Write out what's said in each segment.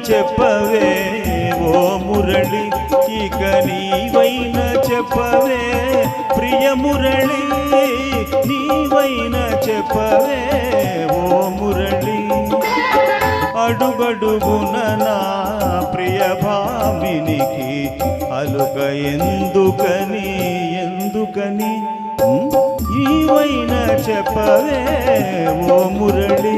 చెప్పవే ఓ మురళి, ఇక నీవైన చెప్పవే ప్రియ మురళి, నీవైన చెప్పవే ఓ మురళి. అడుగడుగున నా ప్రియ భామినికి అలుక ఎందుకని ఎందుకని, నీవైన చెప్పవే ఓ మురళి.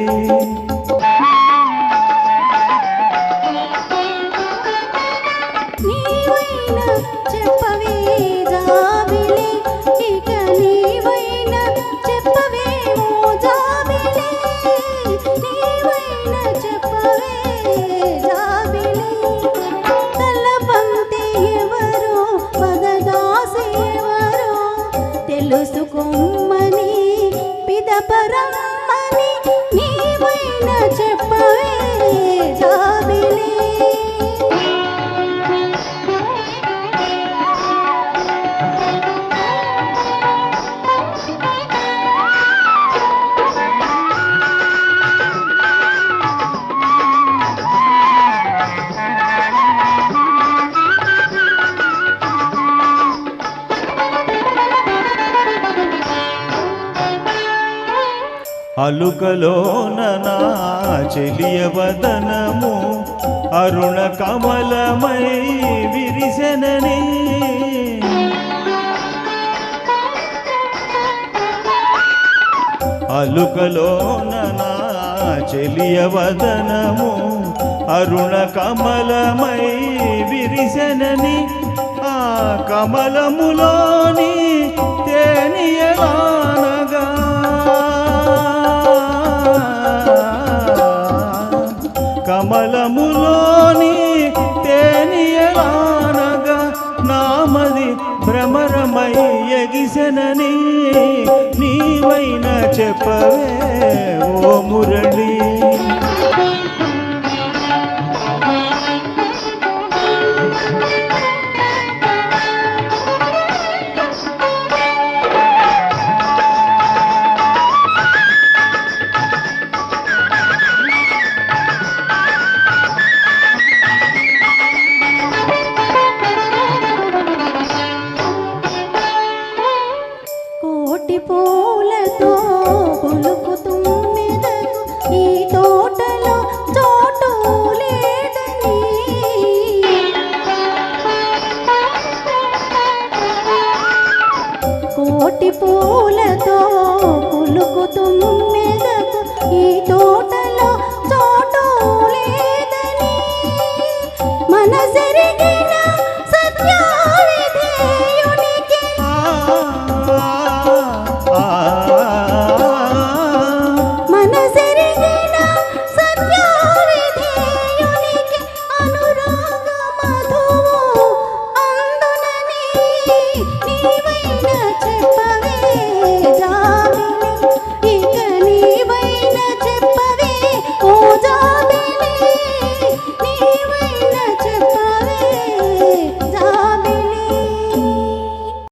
తెలుసుకోమని పిదపరమ్మని నీవైనా చెప్పవే జాబిలి. అలుకలోన నా చెలియ వదనము అరుణ కమలమై విరిసెనని, అలుకలోన నా చెలియ వదనము అరుణ కమలమై విరిసెనని, ఆ కమలములోని తేనియలానగా కమలములోని తేనియలానగా నామది భ్రమరమై ఎగిసెనని, నీవైన చెప్పవే ఓ మురళి.